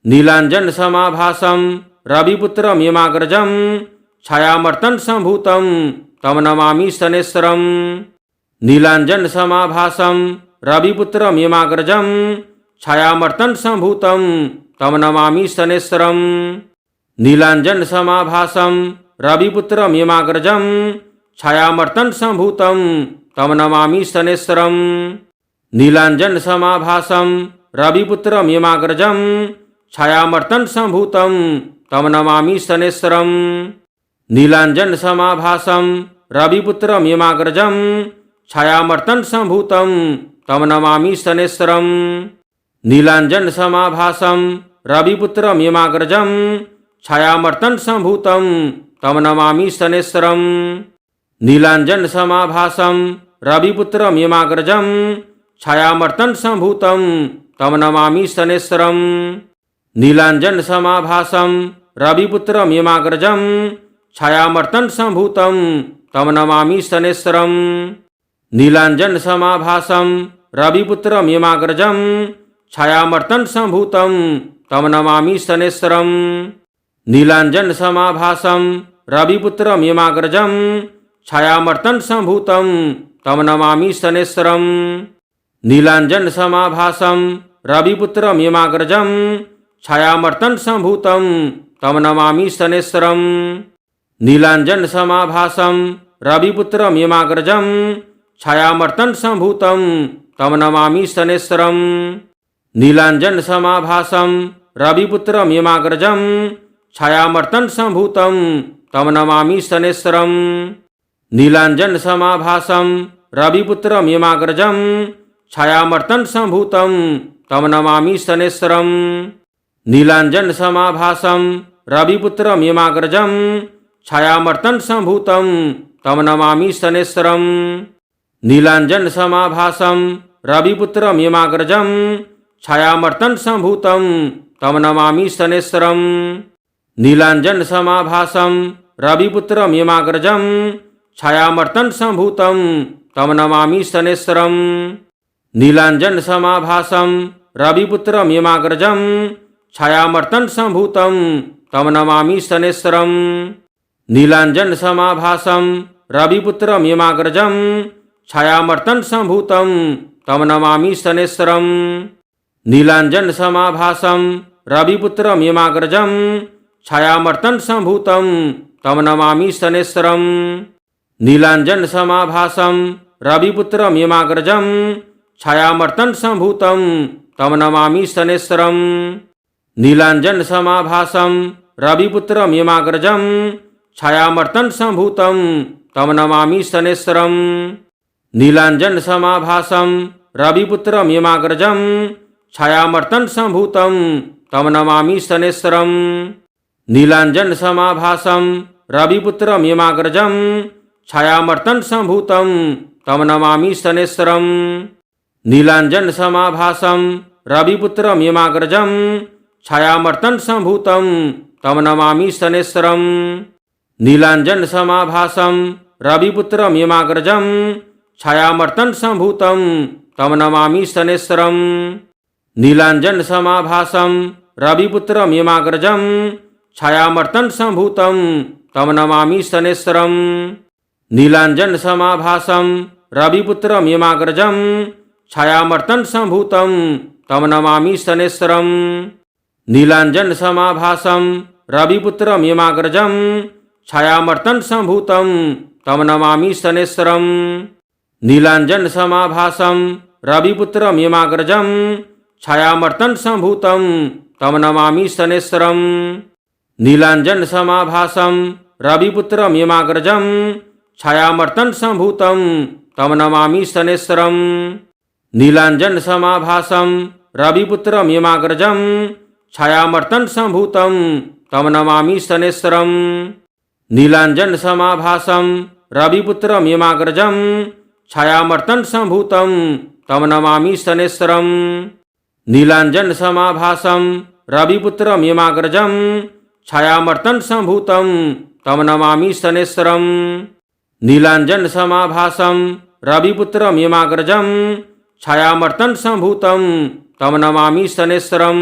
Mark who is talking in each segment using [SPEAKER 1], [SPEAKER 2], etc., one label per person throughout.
[SPEAKER 1] नीलांजन समाभासम रविपुत्रम यमाग्रजम छायामर्तन संभूतम तम नमामि शनेश्वरम। नीलांजन समाभासम रविपुत्रम यमाग्रजम छायामर्तन संभूतम तम नमामि शनेश्वरम। नीलांजन समाभासम रविपुत्रम यमाग्रजम छायामर्तन संभूतम तम नमामि शनेश्वरम। नीलांजन समाभासम रविपुत्रम यमाग्रजम छायामर्तन संभूतम तम नमामि शनेश्वरम। नीलांजन समाभासम रविपुत्रम यमाग्रजम छायामर्तन संभूतम तम नमामि शनेश्वरम। नीलांजन समाभासम रविपुत्रम यमाग्रजम छायामर्तन संभूतम तम नमामि शनेश्वरम। नीलांजन समाभासम रविपुत्रम यमाग्रजम छायामर्तन संभूतम तम नमामि शनेश्वरम। नीलांजन समाभासम रविपुत्रम यमाग्रजम छायामर्तन संभूतम तम नमामि शनेश्वरम। नीलांजन समाभासम रविपुत्रम यमाग्रजम छायामर्तन संभूतम तम नमामि शनेश्वरम। नीलांजन समाभासम रविपुत्रम यमाग्रजम छायामर्तन संभूतम तम नमामि शनेश्वरम। नीलांजन समाभासम रविपुत्रम यमाग्रजम छायामर्तन संभूतम तम नमामि शनेश्वरम। नीलांजन समाभासम रविपुत्रम यमाग्रजम छायामर्तन संभूतम तम नमामि शनेश्वरम। नीलांजन समाभासम रविपुत्रम यमाग्रजम छायामर्तन संभूतम तम नमामि शनेश्वरम। नीलांजन समाभासम रविपुत्रम यमाग्रजम छायामर्तन संभूतम तम नमामि शनेश्वरम। नीलांजन समाभासम रविपुत्रम यमाग्रजम छायामर्तन संभूतम तम नमामि शनेश्वरम। नीलांजन समाभासम रविपुत्रम यमाग्रजम छायामर्तन संभूतम तम नमामि शनेश्वरम। नीलांजन समाभासम रविपुत्रम यमाग्रजम छायामर्तन संभूतम तम नमामि शनेश्वरम। नीलांजन समाभासम रविपुत्रम यमाग्रजम छायामर्तन संभूतम तम नमामि शनेश्वरम। नीलांजन समाभासम रविपुत्रम यमाग्रजम छायामर्तन संभूतम तम नमामि शनेश्वरम। नीलांजन समाभासम रविपुत्रम यमाग्रजम छायामर्तन संभूतम तम नमामि शनेश्वरम। नीलांजन समाभासम रविपुत्रम यमाग्रजम छायामर्तन संभूतम तम नमामि शनेश्वरम। नीलांजन समाभासम रविपुत्रम यमाग्रजम छायामर्तन संभूतम तम नमामि शनेश्वरम। नीलांजन समाभासम रविपुत्रम यमाग्रजम छायामर्तन संभूतम तम नमामि शनेश्वरम। नीलांजन समाभासम रविपुत्रम यमाग्रजम छायामर्तन संभूतम तम नमामि शनेश्वरम। नीलांजन समाभासम रविपुत्रम यमाग्रजम छायामर्तन संभूतम तम नमामि शनेश्वरम। नीलांजन समाभासम रविपुत्रम यमाग्रजम छायामर्तन संभूतम तम नमामि शनेश्वरम। नीलांजन समाभासम रविपुत्रम यमाग्रजम छायामर्तन संभूतम तम नमामि शनेश्वरम। नीलांजन समाभासम रविपुत्रम यमाग्रजम छायामर्तन संभूतम तम नमामि शनेश्वरम। नीलांजन समाभासम रविपुत्रम यमाग्रजम छायामर्तन संभूतम तम नमामि शनेश्वरम। नीलांजन समाभासम रविपुत्रम यमाग्रजम छायामर्तन संभूतम तम नमामि शनेश्वरम। नीलांजन समाभासम रविपुत्रम यमाग्रजम छायामर्तन संभूतम तम नमामि शनेश्वरम। नीलांजन समाभासम रविपुत्रम यमाग्रजम छायामर्तन संभूतम तम नमामि शनेश्वरम। नीलांजन समाभासम रविपुत्रम यमाग्रजम छायामर्तन संभूतम तम नमामि शनेश्वरम। नीलांजन समाभासम रविपुत्रम यमाग्रजम छायामर्तन संभूतम तम नमामि शनेश्वरम। नीलांजन समाभासम रविपुत्रम यमाग्रजम छायामर्तन संभूतम तम नमामि शनेश्वरम।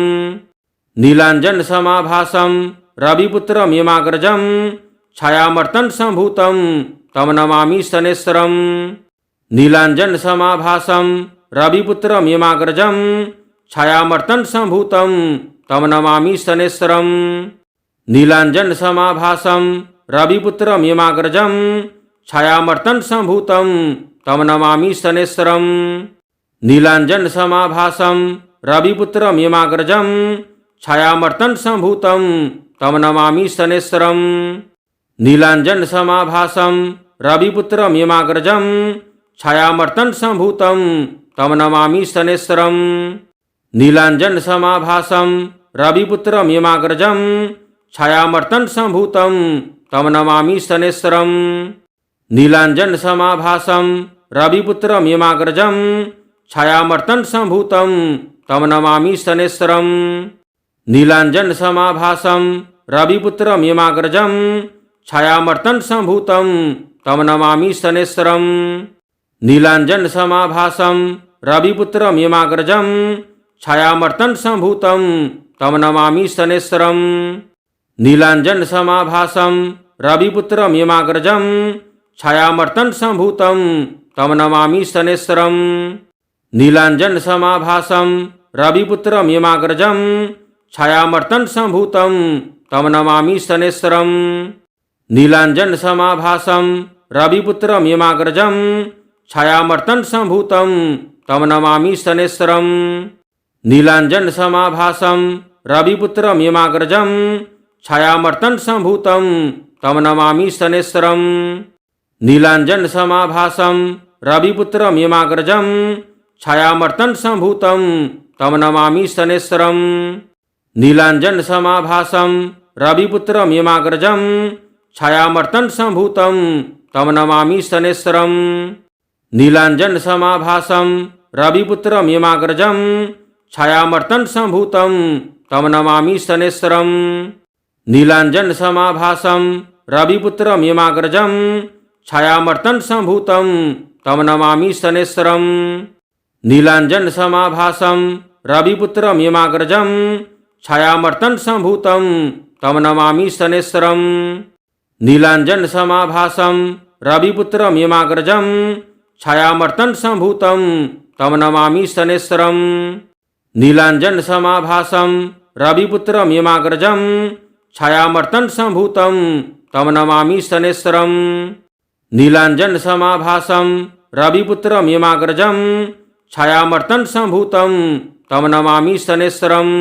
[SPEAKER 1] नीलाञ्जनसमाभासं रविपुत्रमिमाग्रजं छायामर्तण्डसम्भूतं तं नमामि शनैश्वरम्। नीलाञ्जनसमाभासं रविपुत्रमिमाग्रजं छायामर्तण्डसम्भूतं तं नमामि शनैश्वरम्। नीलाञ्जनसमाभासं रविपुत्रमिमाग्रजं छायामर्तण्डसम्भूतं तं नमामि शनैश्वरम्। नीलाञ्जनसमाभासं रविपुत्रमिमाग्रजं छायामर्तण्डसम्भूतं तं नमामि शनैश्वरम्। नीलाञ्जनसमाभासं रविपुत्रमिमाग्रजं छायामर्तण्डसम्भूतं तं नमामि शनैश्वरम्। नीलाञ्जनसमाभासं रविपुत्रमिमाग्रजं छायामर्तण्डसम्भूतं तं नमामि शनैश्वरम्। नीलाञ्जनसमाभासं रविपुत्रमिमाग्रजं छायामर्तण्डसम्भूतं तं नमामि शनैश्वरम्। नीलाञ्जनसमाभासं रविपुत्रमिमाग्रजं छायामर्तण्डसम्भूतं तं नमामि शनैश्वरम्। नीलाञ्जनसमाभासं रविपुत्रमिमाग्रजं छायामर्तण्डसम्भूतं तं नमामि शनैश्वरम्। नीलाञ्जनसमाभासं रविपुत्रमिमाग्रजं छायामर्तण्डसम्भूतं तं नमामि शनैश्वरम्। नीलाञ्जनसमाभासं रविपुत्रमिमाग्रजं छायामर्तण्डसम्भूतं तं नमामि शनैश्वरम्। नीलाञ्जनसमाभासं रविपुत्रमिमाग्रजं छायामर्तण्डसम्भूतं तं नमामि शनैश्वरम्। नीलाञ्जनसमाभासं रविपुत्रमिमाग्रजं छायामर्तण्डसम्भूतं तं नमामि शनैश्वरम्। नीलाञ्जनसमाभासं रविपुत्रमिमाग्रजं छायामर्तण्डसम्भूतं तं नमामि शनैश्वरम्। नीलाञ्जनसमाभासं रविपुत्रमिमाग्रजं छायामर्तण्डसम्भूतं तं नमामि शनैश्वरम्। नीलाञ्जनसमाभासं रविपुत्रमिमाग्रजं छायामर्तण्डसम्भूतं तं नमामि शनैश्वरम्। नीलाञ्जनसमाभासं रविपुत्रमिमाग्रजं छायामर्तण्डसम्भूतं तं नमामि शनैश्वरम्। नीलाञ्जनसमाभासं रविपुत्रमिमाग्रजं छायामर्तण्डसम्भूतं तं नमामि शनैश्वरम्। नीलाञ्जनसमाभासं रविपुत्रमिमाग्रजं छायामर्तण्डसम्भूतं तं नमामि शनैश्वरम्। नीलाञ्जनसमाभासं रविपुत्रमिमाग्रजं छायामर्तण्डसम्भूतं तं नमामि शनैश्वरम्। नीलाञ्जनसमाभासं रविपुत्रमिमाग्रजं छायामर्तण्डसम्भूतं तं नमामि शनैश्वरम्। नीलाञ्जनसमाभासं रविपुत्रमिमाग्रजं छायामर्तण्डसम्भूतं तं नमामि शनैश्वरम्।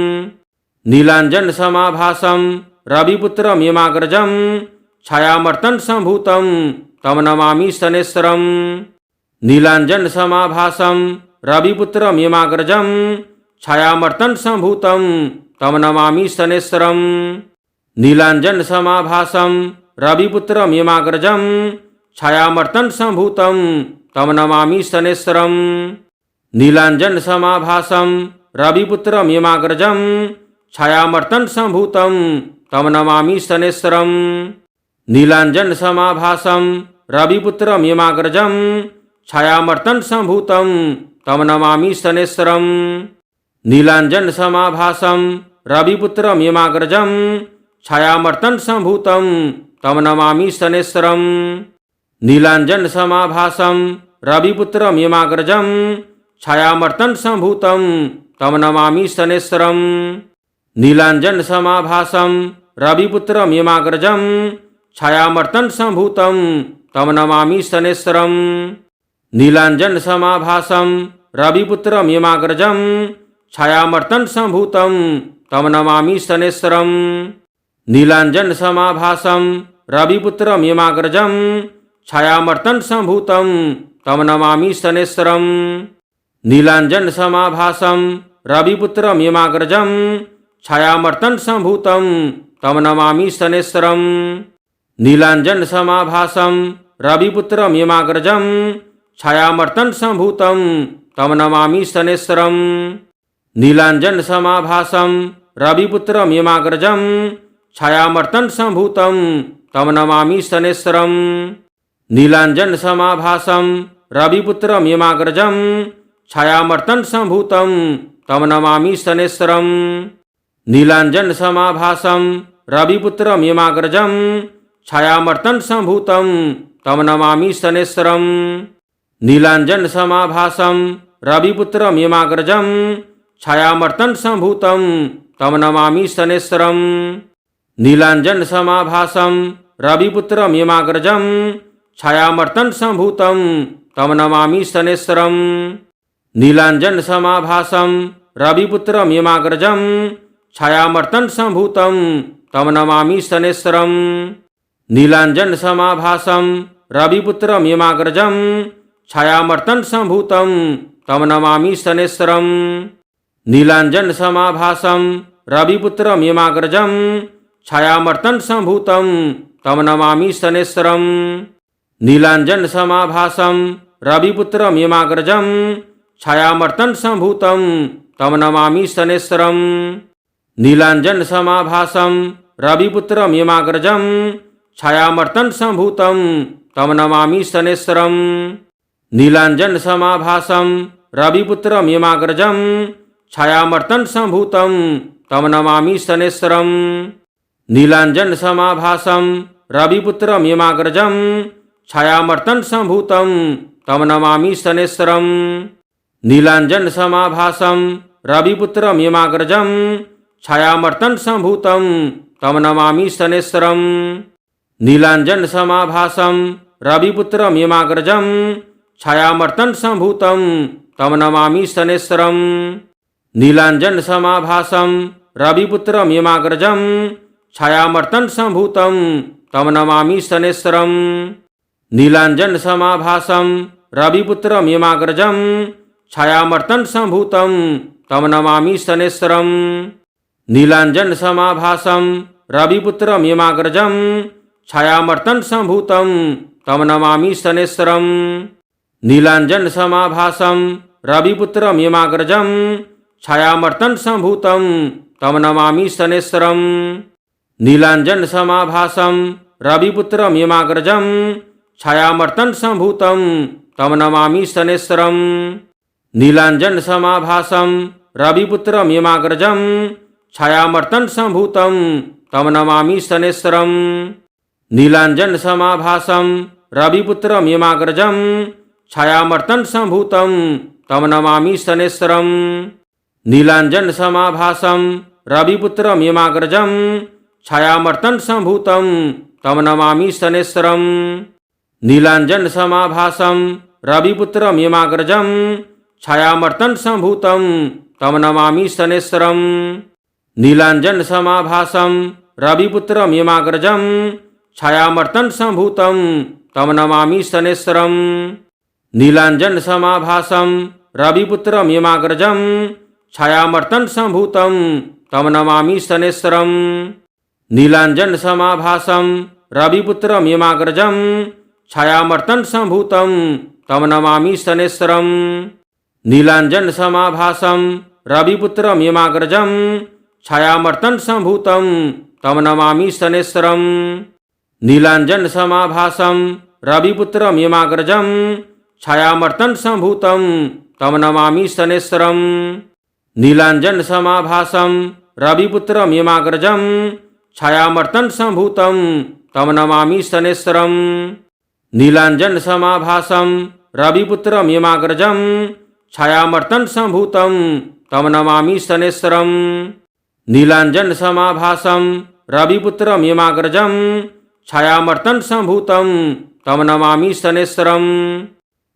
[SPEAKER 1] नीलाञ्जनसमाभासं रविपुत्रमिमाग्रजं छायामर्तण्डसम्भूतं तं नमामि शनैश्वरम्। नीलाञ्जनसमाभासं रविपुत्रमिमाग्रजं छायामर्तण्डसम्भूतं तं नमामि शनैश्वरम्। नीलाञ्जनसमाभासं रविपुत्रमिमाग्रजं छायामर्तण्डसम्भूतं तं नमामि शनैश्वरम्। नीलाञ्जनसमाभासं रविपुत्रमिमाग्रजं छायामर्तण्डसम्भूतं तं नमामि शनैश्वरम्। नीलाञ्जनसमाभासं रविपुत्रमिमाग्रजं छायामर्तण्डसम्भूतं तं नमामि शनैश्वरम्। नीलाञ्जनसमाभासं रविपुत्रमिमाग्रजं छायामर्तण्डसम्भूतं तं नमामि शनैश्वरम्। नीलाञ्जनसमाभासं रविपुत्रमिमाग्रजं छायामर्तण्डसम्भूतं तं नमामि शनैश्वरम्। नीलाञ्जनसमाभासं रविपुत्रमिमाग्रजं छायामर्तण्डसम्भूतं तं नमामि शनैश्वरम्। नीलाञ्जनसमाभासं रविपुत्रमिमाग्रजं छायामर्तण्डसम्भूतं तं नमामि शनैश्वरम्। नीलाञ्जनसमाभासं रविपुत्रमिमाग्रजं छायामर्तण्डसम्भूतं तं नमामि शनैश्वरम्। नीलाञ्जनसमाभासं रविपुत्रमिमाग्रजं छायामर्तण्डसम्भूतं तं नमामि शनैश्वरम्। नीलाञ्जनसमाभासं रविपुत्रमिमाग्रजं छायामर्तण्डसम्भूतं तं नमामि शनैश्वरम्। नीलाञ्जनसमाभासं रविपुत्रमिमाग्रजं छायामर्तण्डसम्भूतं तं नमामि शनैश्वरम्। नीलाञ्जनसमाभासं रविपुत्रमियमाग्रजं छायामर्तनसम्भूतं तं नमामि शनैश्वरम्। नीलाञ्जनसमाभासं रविपुत्रमियमाग्रजं छायामर्तनसम्भूतं तं नमामि शनैश्वरम्। नीलाञ्जनसमाभासं रविपुत्रमियमाग्रजं छायामर्तनसम्भूतं तं नमामि शनैश्वरम्। नीलाञ्जनसमाभासं रविपुत्रमियमाग्रजं छायामर्तनसम्भूतं तं नमामि शनैश्वरम्। नीलाञ्जनसमाभासं रविपुत्रमियमाग्रजं छायामर्तनसम्भूतं तं नमामि शनैश्वरम्। नीलाञ्जनसमाभासं रविपुत्रमियमाग्रजं छायामर्तनसम्भूतं तं नमामि शनैश्वरम्। नीलाञ्जनसमाभासं रविपुत्रमियमाग्रजं छायामर्तनसम्भूतं तं नमामि शनैश्वरम्। नीलाञ्जनसमाभासं रविपुत्रमियमाग्रजं छायामर्तनसम्भूतं तं नमामि शनैश्वरम्। नीलाञ्जनसमाभासं रविपुत्रमियमाग्रजं छायामर्तनसम्भूतं तं नमामि शनैश्वरम्। नीलाञ्जनसमाभासं रविपुत्रमियमाग्रजं छायामर्तनसम्भूतं तं नमामि शनैश्वरम्। नीलाञ्जनसमाभासं रविपुत्रमियमाग्रजं छायामर्तनसम्भूतं तं नमामि शनैश्वरम्। नीलाञ्जनसमाभासं रविपुत्रमियमाग्रजं छायामर्तनसम्भूतं तं नमामि शनैश्वरम्। नीलाञ्जनसमाभासं रविपुत्रमियमाग्रजं छायामर्तनसम्भूतं तं नमामि शनैश्वरम्। नीलाञ्जनसमाभासं रविपुत्रमियमाग्रजं छायामर्तनसम्भूतं तं नमामि शनैश्वरम्। नीलाञ्जनसमाभासं रविपुत्रमियमाग्रजं छायामर्तनसम्भूतं तं नमामि शनैश्वरम्। नीलाञ्जनसमाभासं रविपुत्रमियमाग्रजं छायामर्तनसम्भूतं तं नमामि शनैश्वरम्। नीलाञ्जनसमाभासं रविपुत्रमियमाग्रजं छायामर्तनसम्भूतं तं नमामि शनैश्वरम्। नीलाञ्जनसमाभासं रविपुत्रमियमाग्रजं छायामर्तनसम्भूतं तं नमामि शनैश्वरम्। नीलाञ्जनसमाभासं रविपुत्रमियमाग्रजं छायामर्तनसम्भूतं तं नमामि शनैश्वरम्। नीलाञ्जनसमाभासं रविपुत्रमियमाग्रजं छायामर्तनसम्भूतं तं नमामि शनैश्वरम्। नीलाञ्जनसमाभासं रविपुत्रमियमाग्रजं छायामर्तनसम्भूतं तं नमामि शनैश्वरम्। नीलाञ्जनसमाभासं रविपुत्रमियमाग्रजं छायामर्तनसम्भूतं तं नमामि शनैश्वरम्। नीलाञ्जनसमाभासं रविपुत्रमियमाग्रजं छायामर्तनसम्भूतं तं नमामि शनैश्वरम्। नीलाञ्जनसमाभासं रविपुत्रमियमाग्रजं छायामर्तनसम्भूतं तं नमामि शनैश्वरम्। नीलाञ्जनसमाभासं रविपुत्रमियमाग्रजं छायामर्तनसम्भूतं तं नमामि शनैश्वरम्। नीलाञ्जनसमाभासं रविपुत्रमियमाग्रजं छायामर्तनसम्भूतं तं नमामि शनैश्वरम्। नीलाञ्जनसमाभासं रविपुत्रमियमाग्रजं छायामर्तनसम्भूतं तं नमामि शनैश्वरम्। नीलाञ्जनसमाभासं रविपुत्रमियमाग्रजं छायामर्तनसम्भूतं तं नमामि शनैश्वरम्। नीलाञ्जनसमाभासं रविपुत्रमियमाग्रजं छायामर्तनसम्भूतं तं नमामि शनैश्वरम्।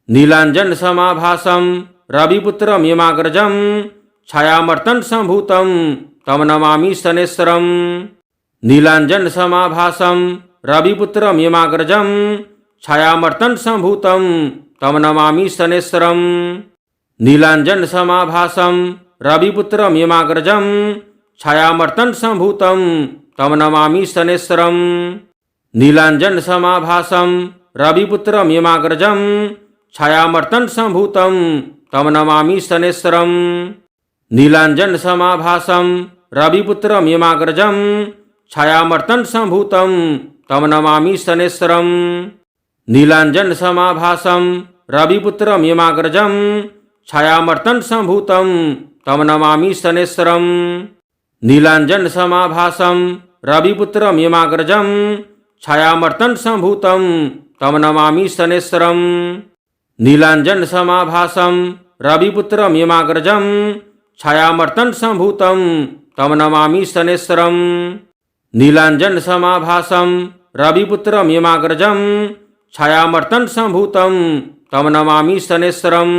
[SPEAKER 1] नीलाञ्जनसमाभासं रविपुत्रमियमाग्रजं छायामर्तनसम्भूतं तं नमामि शनैश्वरम्। नीलाञ्जनसमाभासं रविपुत्रमियमाग्रजं छायामर्तनसम्भूतं तं नमामि शनैश्वरम्। नीलाञ्जनसमाभासं रविपुत्रमियमाग्रजं छायामर्तनसम्भूतं तं नमामि शनैश्वरम्। नीलाञ्जनसमाभासं रविपुत्रमियमाग्रजं छायामर्तनसम्भूतं तं नमामि शनैश्वरम्। नीलाञ्जनसमाभासं रविपुत्रमियमाग्रजं छायामर्तनसम्भूतं तं नमामि शनैश्वरम्। नीलाञ्जनसमाभासं रविपुत्रमियमाग्रजं छायामर्तनसम्भूतं तं नमामि शनैश्वरम्। नीलाञ्जनसमाभासं रविपुत्रमिमाग्रजं छायामर्तण्डसम्भूतं तं नमामि शनैश्वरं। नीलाञ्जनसमाभासं रविपुत्रमिमाग्रजं छायामर्तण्डसम्भूतं तं नमामि शनैश्वरं। नीलाञ्जनसमाभासं रविपुत्रमिमाग्रजं छायामर्तण्डसम्भूतं तं नमामि शनैश्वरं।